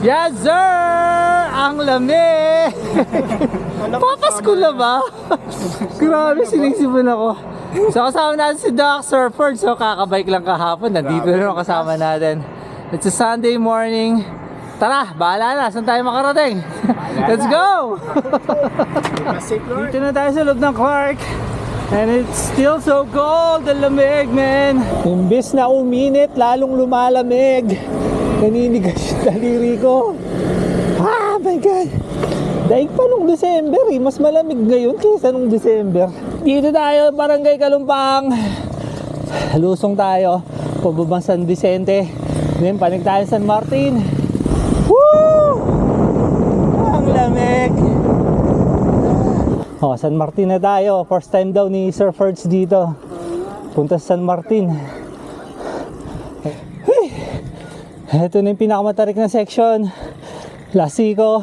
Yes sir! Ang lamig! Papasko na ba? Grabe, sinisipon ako. So kasama natin si Doc Surford. So kakabike lang kahapon. Nandito na naman kasama natin. It's a Sunday morning. Tara, bahala na. Saan tayo makarating? Let's go! Dito na tayo sa loob ng Clark. And it's still so cold. Ang lamig, man. Imbis na uminit, lalong lumalamig. Naninigas yung daliri ko. Ah, my God. Daig pa nung December eh. Mas malamig ngayon kaysa nung December. Dito tayo, Barangay Kalumpang. Lusong tayo. Pababang San Vicente. Then panig tayo San Martin. Woo! Ang lamig. Oh, San Martin na tayo. First time daw ni Sir Ferds dito. Punta sa San Martin. Ito na yung pinakamatarik na section. Lasiko.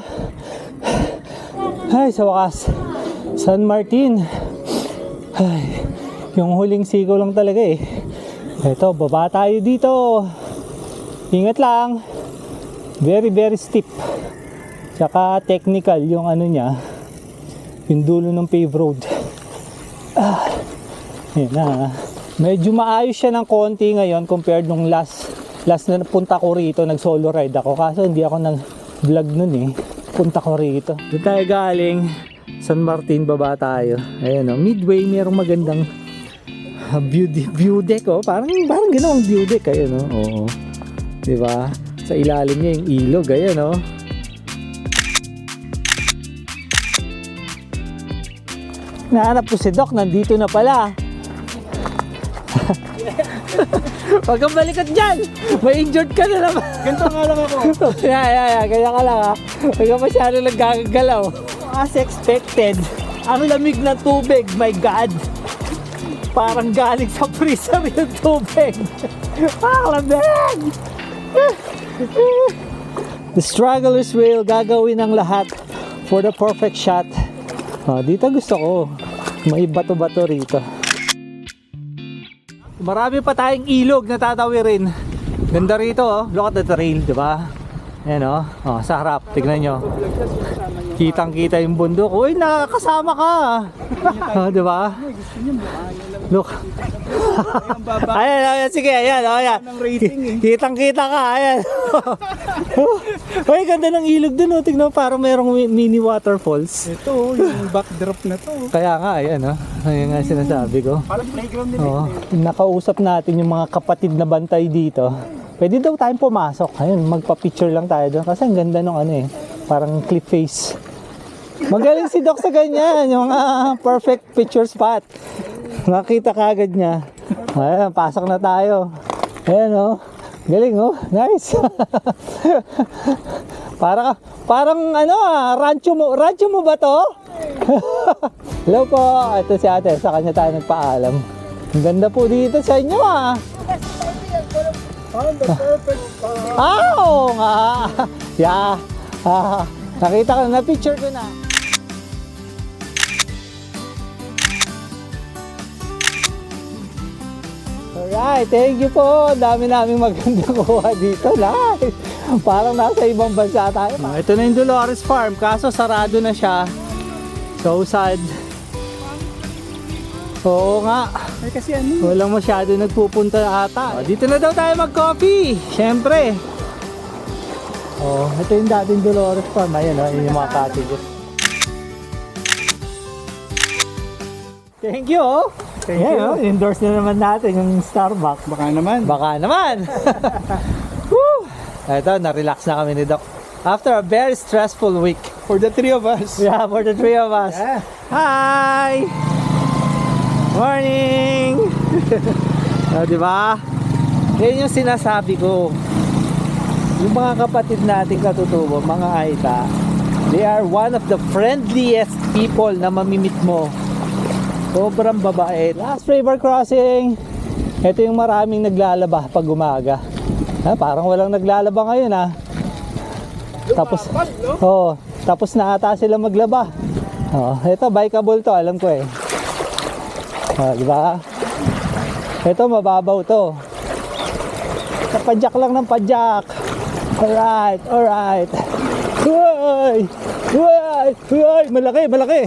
Ay, sa wakas, San Martin. Ay, yung huling siko lang talaga eh. Ito, baba tayo dito. Ingat lang. Very, very steep. Tsaka technical yung ano niya. Yung dulo ng pave road. Yan na. Medyo maayos siya ng konti ngayon compared nung last na punta ko rito, nag solo ride ako. Kaso hindi ako nag-vlog nun eh. Punta ko rito. Doon tayo galing. San Martin, baba tayo. Ayan o, midway, merong magandang view deck o. Parang gano'ng view deck. Ayan o, oo. Diba? Sa ilalim niya yung ilog. Ayan o. Nahanap ko si Doc, nandito na pala. Huwag kang balikat dyan! May injured ka na naman! Ganito nga lang ako. Kaya ka lang ha. Huwag ka masyado nagkakagalaw. As expected, ang lamig ng tubig, my God! Parang galing sa freezer yung tubig. Ang lamig! The strugglers will gagawin ang lahat for the perfect shot. Dito gusto ko. May bato-bato rito. Marami pa tayong ilog na tatawirin. Ganda rito oh. Look at the trail, di ba? Ayan oh. Sa harap, tignan nyo. Kitang-kita yung bundok. Uy, nakakasama ka. Di ba? Look. Ayan, sige, ayan. Kitang-kita ka, ayan. Uy, ganda ng ilog dun oh. Tignan mo, parang merong mini waterfalls. Ito, yung backdrop na to. Kaya nga, ayan oh. Ayan nga sinasabi ko. Parang playground nila. Nakausap natin yung mga kapatid na bantay dito. Pwede daw tayong pumasok. Ayun, magpa-picture lang tayo doon. Kasi ang ganda nung ano eh. Parang cliff face. Magaling si Doc sa ganyan. Yung perfect picture spot. Nakita kagad niya. Ayan, pasok na tayo. Ayan oh. Galing oh. Nice. Parang ano rancho mo ba to? Hello po. Ito si ate. Sa kanya tayo nagpaalam. Ang ganda po dito sa inyo ah. Found the perfect spot. Oo nga. Yeah. Nakita ko na, picture ko na. Alright, thank you po. Dami naming magandang kuha dito. Nice. Parang nasa ibang bansa tayo. Ito na yung Dolores Farm, kaso sarado na siya. So sad. Oo nga. Ay kasi ano? Walang masyado nagpupunta ata. Dito na daw tayo mag-coffee. Siyempre. Ito yung dating Dolores Farm. Ayan yung mga cottages. Thank you Thank you. Endorse na naman natin yung Starbucks. Baka naman. Baka naman. Woo! Ito, na-relax na kami ni Doc. After a very stressful week. For the three of us. Yeah, for the three of us. Yeah. Hi! Morning! Diba? Yan yung sinasabi ko. Yung mga kapatid natin katutubo, mga Aita, they are one of the friendliest people na mamimit mo. Sobrang babae. Last river crossing. Ito yung maraming naglalaba pag umaga. Parang walang naglalaba ngayon Tapos na ata sila maglaba. Ito bikeable to, alam ko eh. Diba? Ito mababaw to. Padyak lang ng padyak. Alright, alright. Uy! Uy! Uy! Malaki, malaki!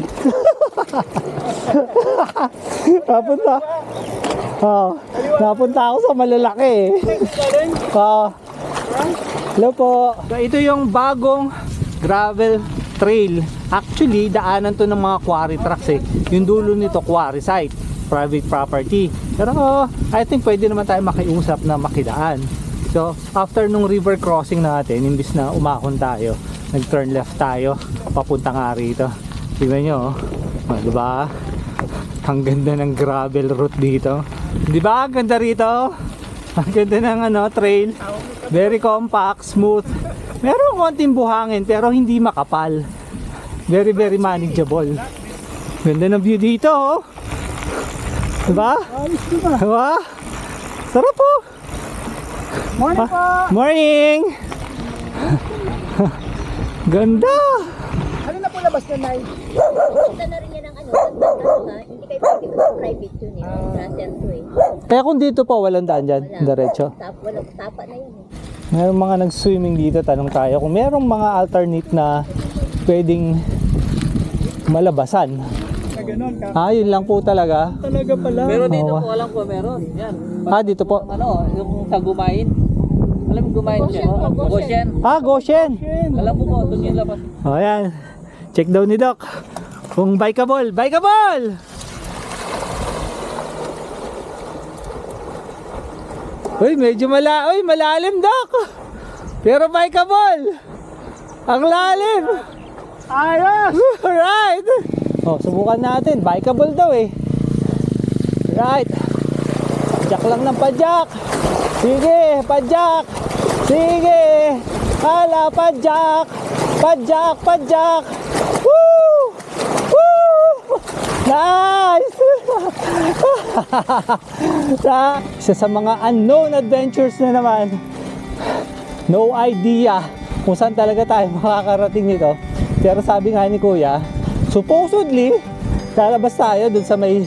Napunta. Napunta ako sa malalaki. Hello po. So, ito yung bagong gravel trail. Actually, daanan to ng mga quarry trucks eh. Yung dulo nito, quarry site, private property. Pero I think pwede naman tayo makiusap na makidaan. So, after nung river crossing natin, imbis na umahon tayo, nag-turn left tayo, papunta nga rito. Tingnan nyo, oh, diba? Ang ganda ng gravel route dito. Diba? Ang ganda rito. Ang ganda ng trail. Very compact, smooth. Meron konting buhangin pero hindi makapal. Very, very manageable. Ganda ng view dito, oh. Diba? Diba? Sarap po. Morning po! Morning! Ganda! Ano na po labas na, Nay? Punta na rin yan ng hindi kayo pwede mag-private yun eh. Russell to eh. Kaya kung dito po, walang daan dyan, diretso. Walang tapa na yan eh. Merong mga nag-swimming dito, tanong tayo kung merong mga alternate na pwedeng malabasan. Na ganun ka. Yun lang po talaga. Talaga pala. Pero dito Oo. po, alam ko meron. Yan. Dito po. Yung sa Gumain. Alam mo Gumain siya? Goshen po, Goshen. Goshen! Alam mo po, doon yung labas. Yan. Check daw ni Doc. Kung bikeable. Bikeable! Uy, medyo malalim, Doc. Pero bikeable. Ang lalim. Ayos! Alright. Subukan natin. Bikeable daw eh. Right. Padyak lang ng padyak. Sige, padyak. Sige. Hala, padyak. Padyak, padyak. Woo! Woo! Nice! Isa sa mga unknown adventures na naman. No idea kung saan talaga tayo makakarating nito. Pero sabi nga ni Kuya, supposedly, lalabas tayo dun sa may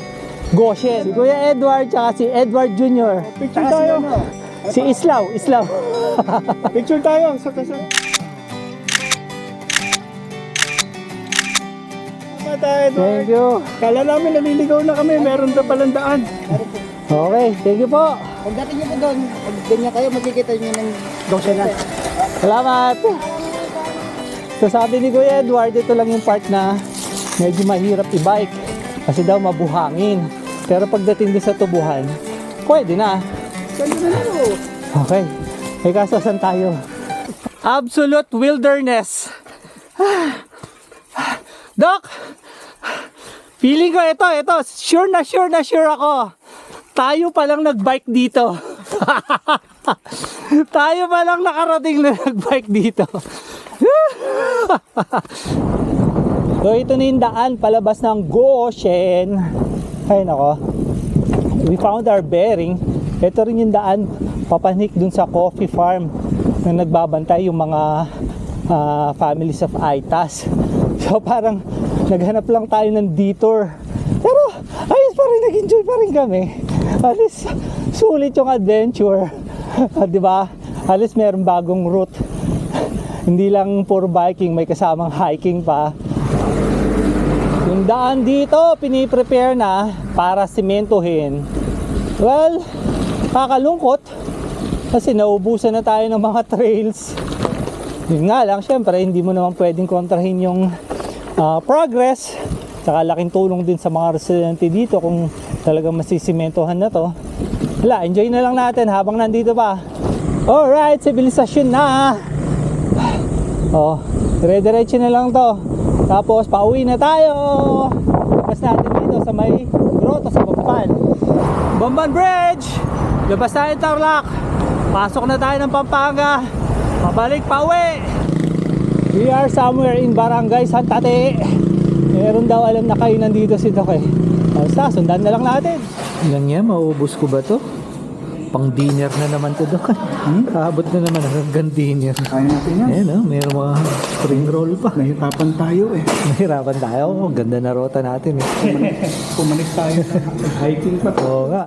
Goshen. Si Kuya Edward, tsaka si Edward Jr. Picture tayo. Si Islaw. Picture tayo sa kasal. Thank you. Kala namin naliligaw na kami, meron na palang daan. Okay, thank you po. Pagdating nyo po doon, pag ganyan kayo, makikita nyo ng Goshen na. Salamat. So sabi ni Kuya Edward, ito lang yung part na medyo mahirap i-bike kasi daw mabuhangin. Pero pagdating din sa tubuhan, pwede na. Ganda na nyo. Okay. May kaso saan tayo? Absolute wilderness. Doc! Feeling ko ito. Sure na sure ako. Tayo pa lang nag-bike dito. Tayo pa lang nakarating na nag-bike dito. So ito na yung daan palabas ng Goshen. Ay nako. We found our bearing. Ito rin yung daan papanik dun sa coffee farm na nagbabantay yung mga families of Aitas. So parang naghanap lang tayo ng detour. Pero ayos pa rin, nag-enjoy pa rin kami. At least sulit yung adventure. Diba? At least meron bagong route. Hindi lang puro biking, may kasamang hiking pa. Yung daan dito, piniprepare na para simentohin. Well, kakalungkot kasi naubusan na tayo ng mga trails. Yun nga lang, syempre, hindi mo naman pwedeng kontrahin yung progress. Tsaka laking tulong din sa mga residente dito kung talagang masisimentohan na to. Wala, enjoy na lang natin habang nandito pa. Alright, sibilisasyon na. Dire-diretso na lang to. Tapos pauwi na tayo. Labas natin dito sa may grotto sa Bamban. Bamban Bridge. Labas tayo ng Tarlac. Pasok na tayo ng Pampanga. Pabalik pauwi. We are somewhere in Barangay Santa Te. Meron daw alam na kayo nandito si Doc eh. Basta, sundan na lang natin. Ilang yan, maubos ko ba to? Pang dinner na naman to, Doc. Kaabot na naman hanggang dinner. Kaya natin yan. Ayan, meron mga spring roll pa. Nahirapan tayo eh. Mahirapan tayo. Ganda na rota natin eh. Pumanik tayo sa hiking pa. Oo nga.